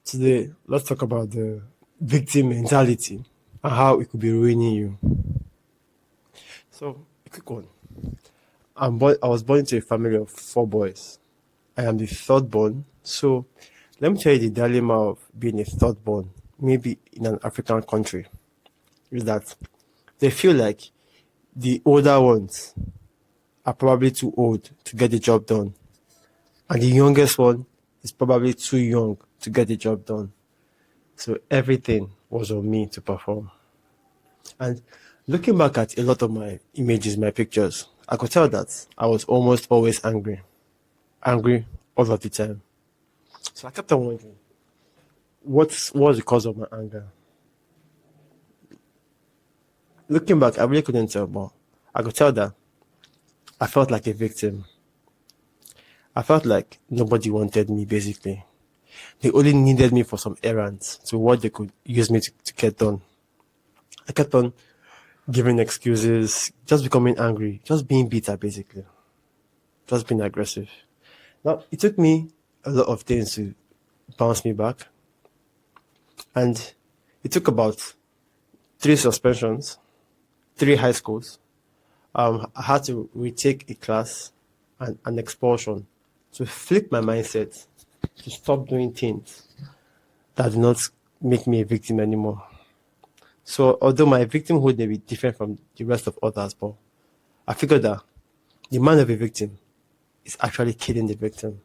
Today, let's talk about the victim mentality and how it could be ruining you. So, a quick one. I was born into a family of four boys. I am the third born. So, let me tell you the dilemma of being a third born, maybe in an African country, is that they feel like the older ones are probably too old to get the job done, and the youngest one is probably too young to get the job done. So, everything was on me to perform. And looking back at a lot of my images, my pictures, I could tell that I was almost always angry, angry all of the time. So I kept on wondering, what was the cause of my anger? Looking back, I really couldn't tell, but I could tell that I felt like a victim. I felt like nobody wanted me, basically. They only needed me for some errands to what they could use me to get done. I kept on giving excuses, just becoming angry, just being bitter, basically, just being aggressive. Now, it took me a lot of things to bounce me back, and it took about three suspensions, three high schools. I had to retake a class and an expulsion to flip my mindset to stop doing things that do not make me a victim anymore. So, although my victimhood may be different from the rest of others, but I figured that the mind of a victim is actually killing the victim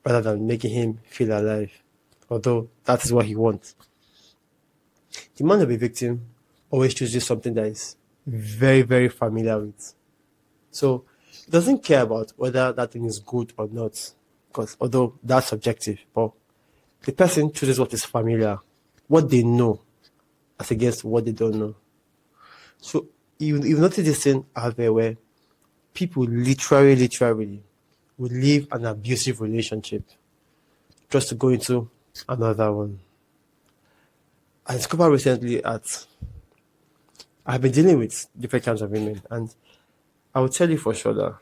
rather than making him feel alive, although that is what he wants. The mind of a victim always chooses something that is very, very familiar with. So it doesn't care about whether that thing is good or not, because although that's subjective, but the person chooses what is familiar, what they know, as against what they don't know. So you notice this thing out there where people literally would leave an abusive relationship just to go into another one. I discovered recently that I've been dealing with different kinds of women, and I will tell you for sure that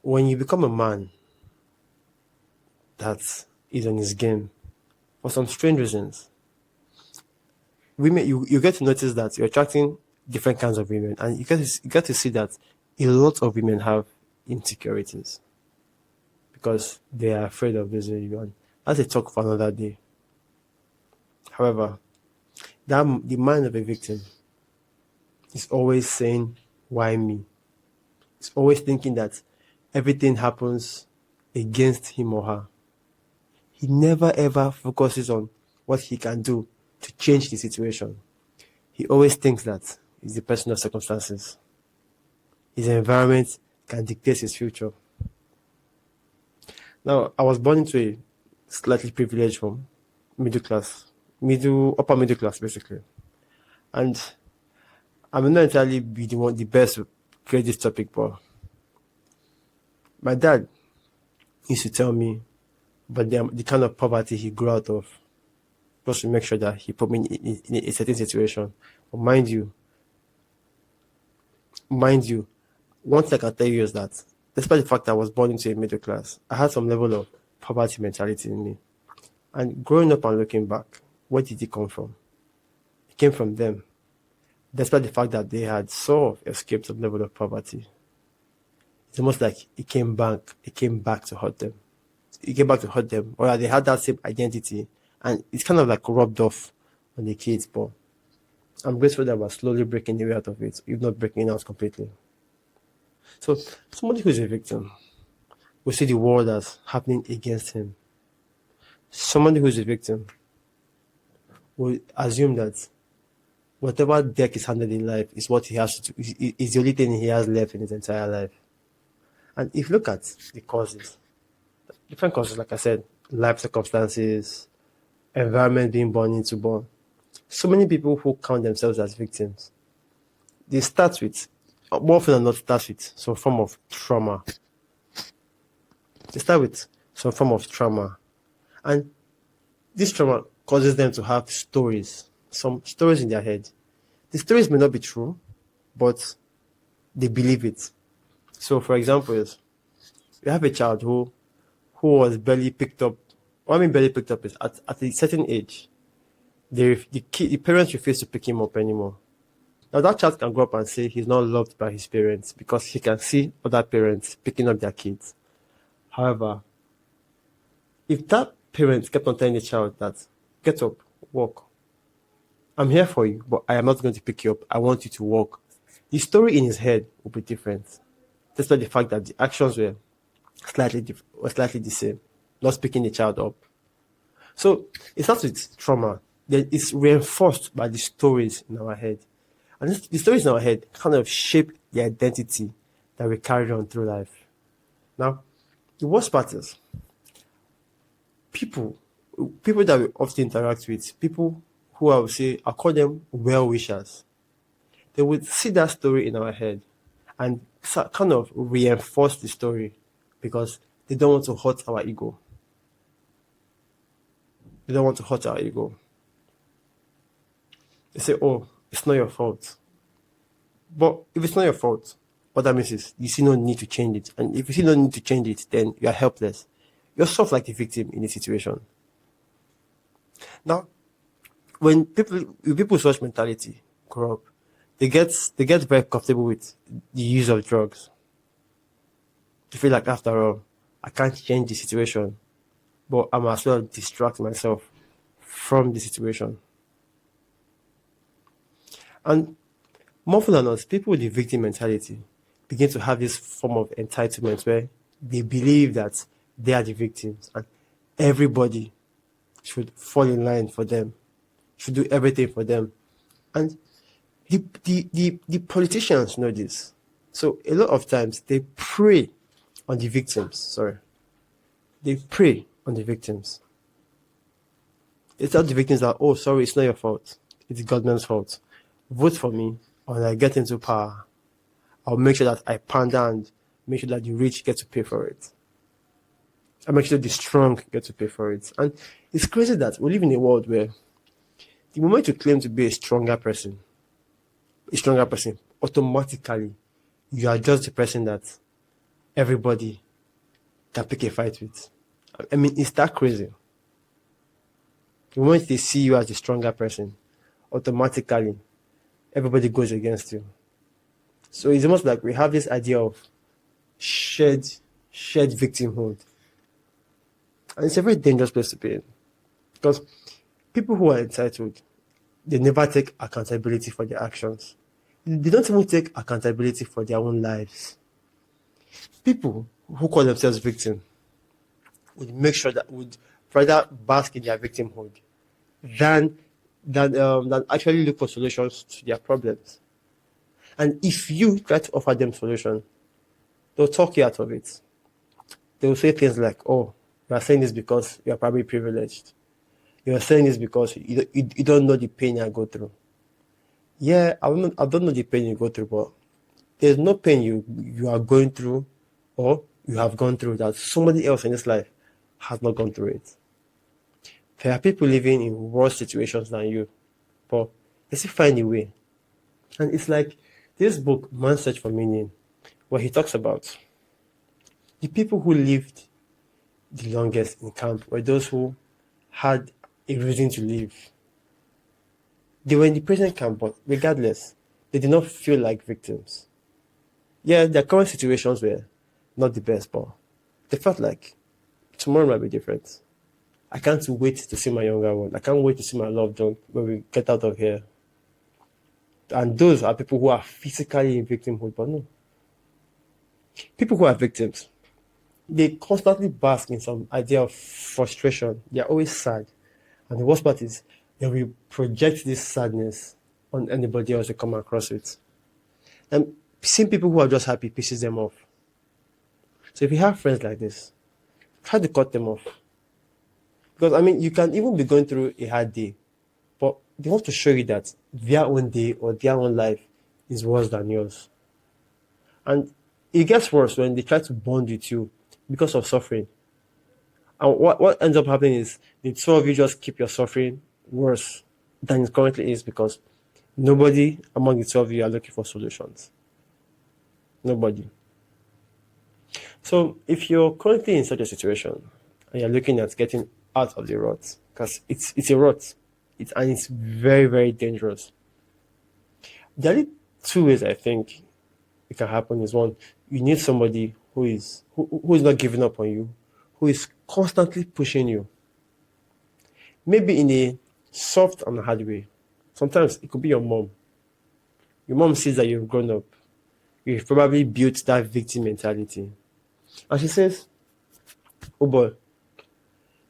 when you become a man that is on his game, for some strange reasons, women you get to notice that you're attracting different kinds of women, and you get to see that a lot of women have insecurities because they are afraid of losing you. And that's a talk for another day. However, the mind of a victim is always saying, "Why me?" It's always thinking that everything happens against him or her. He never ever focuses on what he can do to change the situation. He always thinks that it's the personal circumstances. His environment can dictate his future. Now, I was born into a slightly privileged home, middle class, upper middle class, basically. And I may not entirely be the best to create this topic, but my dad used to tell me about the kind of poverty he grew out of, just to make sure that he put me in a certain situation. But mind you, one thing I can tell you is that despite the fact that I was born into a middle class, I had some level of poverty mentality in me. And growing up and looking back, where did it come from? It came from them. Despite the fact that they had sort of escaped some level of poverty, it's almost like it came back to hurt them. It came back to hurt them, or they had that same identity, and it's kind of like rubbed off on the kids. But I'm grateful that we're slowly breaking the way out of it, if not breaking it out completely. So, somebody who's a victim will see the world as happening against him. Somebody who's a victim will assume that whatever deck is handed in life is what he has to do, is the only thing he has left in his entire life. And if you look at the causes, different causes, like I said, life circumstances, environment being born into born. So many people who count themselves as victims, they start with, more often than not, start with some form of trauma. They start with some form of trauma. And this trauma causes them to have stories, some stories in their head. The stories may not be true, but they believe it. So, for example, you have a child who was barely picked up What I mean barely picked up is at a certain age, the parents refuse to pick him up anymore. Now that child can grow up and say he's not loved by his parents because he can see other parents picking up their kids. However, if that parent kept on telling the child that, get up, walk, I'm here for you, but I am not going to pick you up. I want you to walk. The story in his head will be different. Despite the fact that the actions were slightly the same, not picking the child up. So it starts with trauma. Then it's reinforced by the stories in our head. And the stories in our head kind of shape the identity that we carry on through life. Now, the worst part is people, people that we often interact with, people who I would say, I call them well wishers. They would see that story in our head and kind of reinforce the story because they don't want to hurt our ego. They don't want to hurt our ego. They say, oh, it's not your fault. But if it's not your fault, what that means is you see no need to change it. And if you see no need to change it, then you are helpless. You're sort of like the victim in the situation. Now, when people with such mentality grow up, they get very comfortable with the use of drugs. They feel like after all, I can't change the situation, but I might as well distract myself from the situation. And more often than not, people with the victim mentality begin to have this form of entitlement where they believe that they are the victims and everybody should fall in line for them, should do everything for them. And the politicians know this. So a lot of times they prey on the victims. Sorry. They prey on the victims. They tell the victims that, oh, sorry, it's not your fault. It's the government's fault. Vote for me, or when I get into power, I'll make sure that I pander and make sure that the rich get to pay for it. I'll make sure the strong get to pay for it. And it's crazy that we live in a world where the moment you claim to be a stronger person, automatically you are just the person that everybody can pick a fight with. I mean, it's that crazy. The moment they see you as the stronger person, automatically everybody goes against you. So it's almost like we have this idea of shared victimhood. And it's a very dangerous place to be in. Because people who are entitled, they never take accountability for their actions. They don't even take accountability for their own lives. People who call themselves victims would rather bask in their victimhood than actually look for solutions to their problems. And if you try to offer them solution, they'll talk you out of it. They will say things like, oh, you are saying this because you are probably privileged. You are saying this because you don't know the pain I go through. Yeah, I don't know the pain you go through, but there's no pain you are going through or you have gone through that somebody else in this life has not gone through it. There are people living in worse situations than you, but they still find a way. And it's like this book, Man's Search for Meaning, where he talks about the people who lived the longest in camp were those who had a reason to live. They were in the prison camp, but regardless, they did not feel like victims. Yeah, their current situations were not the best, but they felt like tomorrow might be different. I can't wait to see my younger one. I can't wait to see my loved one when we get out of here. And those are people who are physically in victimhood, but no. People who are victims, they constantly bask in some idea of frustration. They're always sad. And the worst part is they will project this sadness on anybody else they come across it. And seeing people who are just happy pisses them off. So if you have friends like this, try to cut them off. Because, I mean, you can even be going through a hard day, but they want to show you that their own day or their own life is worse than yours. And it gets worse when they try to bond with you because of suffering. And what ends up happening is the two of you just keep your suffering worse than it currently is because nobody among the two of you are looking for solutions. Nobody. So if you're currently in such a situation and you're looking at getting out of the rut, because it's a rut. And it's very, very dangerous. The only two ways I think it can happen is: one, you need somebody who is not giving up on you, who is constantly pushing you, maybe in a soft and hard way. Sometimes it could be your mom. Your mom sees that you've grown up. You've probably built that victim mentality. And she says, "Oh boy,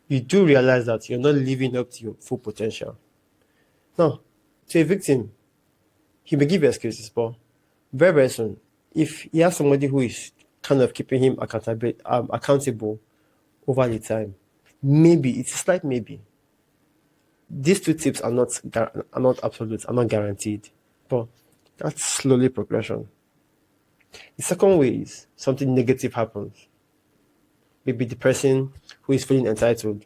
you do realize that you're not living up to your full potential." Now, to a victim, he may give excuses, but very, very soon, if he has somebody who is kind of keeping him accountable over the time, maybe, it's a slight maybe. These two tips are not absolute, are not guaranteed, but that's slowly progression. The second way is something negative happens. Maybe the person who is feeling entitled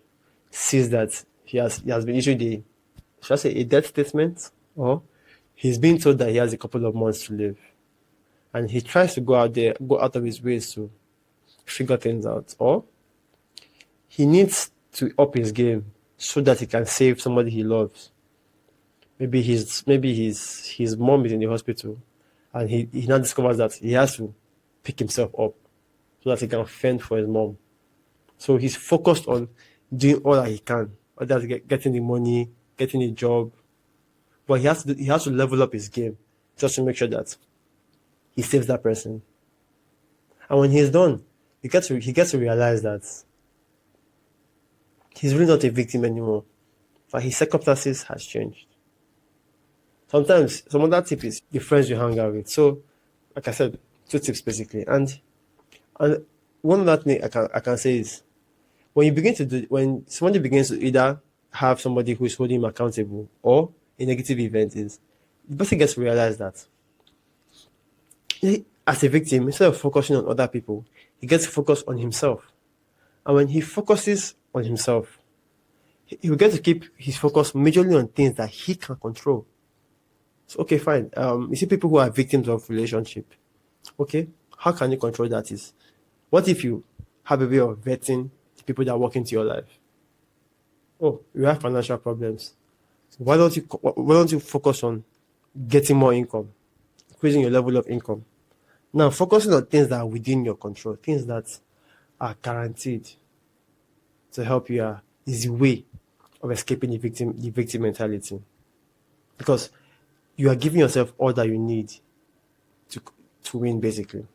sees that he has been issued should I say, a death statement, or he's being told that he has a couple of months to live, and he tries to go out of his ways to figure things out, or he needs to up his game so that he can save somebody he loves. Maybe his mom is in the hospital, and he now discovers that he has to pick himself up so that he can fend for his mom. So he's focused on doing all that he can, whether that's getting the money, getting a job, but he has to level up his game just to make sure that he saves that person. And when he's done, he gets to realize that he's really not a victim anymore. But his circumstances has changed. Sometimes some other tip is the friends you hang out with. So, like I said, two tips basically. And one other thing I can say is, when somebody begins to either have somebody who is holding him accountable, or a negative event is, the person gets to realize that as a victim, instead of focusing on other people, he gets to focus on himself. And when he focuses on himself, he will get to keep his focus majorly on things that he can control. So, okay, fine. You see people who are victims of relationship. Okay, how can you control that? What if you have a way of vetting the people that walk into your life? Oh, you have financial problems. So why don't you focus on getting more income, increasing your level of income? Now, focusing on things that are within your control, things that are guaranteed to help you is the way of escaping the victim mentality. Because you are giving yourself all that you need to win, basically.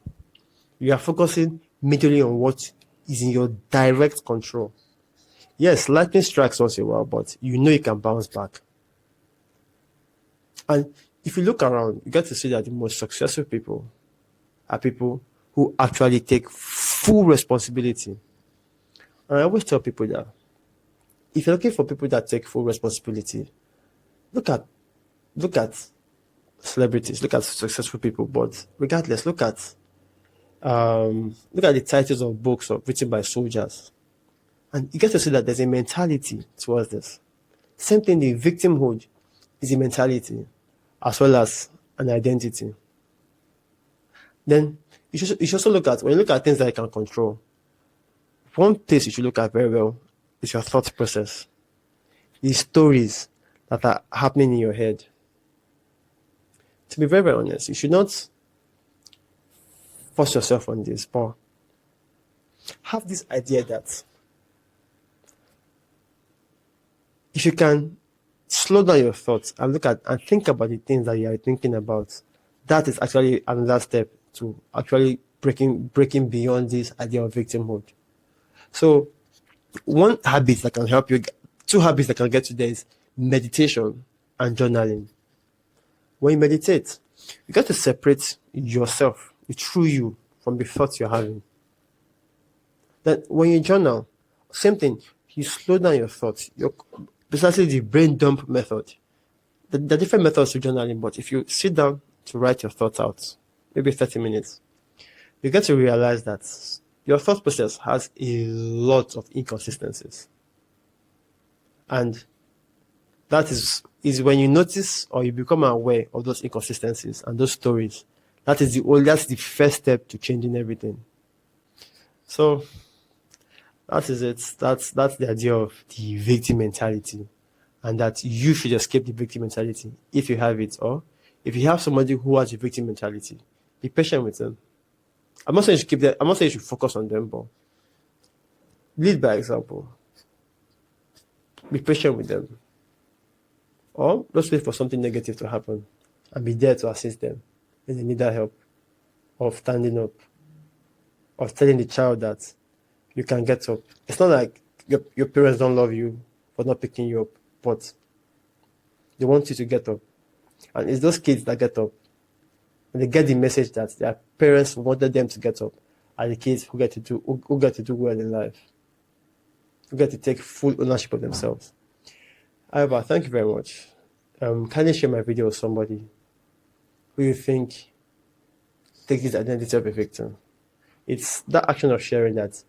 You are focusing majorly on what is in your direct control. Yes, lightning strikes once in a while, but you know you can bounce back. And if you look around, you get to see that the most successful people are people who actually take full responsibility. And I always tell people that if you're looking for people that take full responsibility, look at look at celebrities, look at successful people, but regardless, look at the titles of books written by soldiers, and you get to see that there's a mentality towards this. Same thing, the victimhood is a mentality as well as an identity. Then you should also look at, when you look at things that you can control, one place you should look at very well is your thought process, the stories that are happening in your head. To be very, very honest, you should not force yourself on this, but have this idea that if you can slow down your thoughts and look at and think about the things that you are thinking about, that is actually another step to actually breaking beyond this idea of victimhood. So one habit that can help you, two habits that can get you there is meditation and journaling. When you meditate, you got to separate yourself, the true you, from the thoughts you're having. Then when you journal, same thing, you slow down your thoughts. Precisely the brain dump method. The different methods to journaling, but if you sit down to write your thoughts out, maybe 30 minutes, you get to realize that your thought process has a lot of inconsistencies. And that is when you notice or you become aware of those inconsistencies and those stories. That's the first step to changing everything. So That is it. That's the idea of the victim mentality, and that you should escape the victim mentality if you have it, or if you have somebody who has a victim mentality, be patient with them. I'm not saying you should keep them. I'm not saying you should focus on them, but lead by example. Be patient with them, or just wait for something negative to happen, and be there to assist them when they need that help, of standing up, of telling the child that you can get up. It's not like your parents don't love you for not picking you up, but they want you to get up. And it's those kids that get up, and they get the message that their parents wanted them to get up, are the kids who get to do well in life, who get to take full ownership of themselves. However, thank you very much. Kindly share my video with somebody who you think takes this identity of a victim. It's that action of sharing that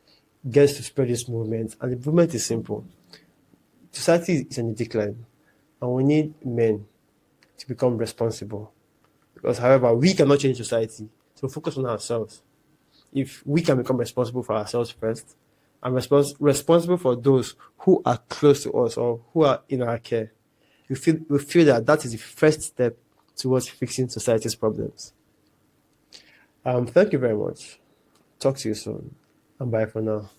gets to spread this movement, and the movement is simple. Society is in a decline, and we need men to become responsible. Because, however, we cannot change society, so focus on ourselves. If we can become responsible for ourselves first, and responsible for those who are close to us or who are in our care, we feel that that is the first step towards fixing society's problems. Thank you very much. Talk to you soon, and bye for now.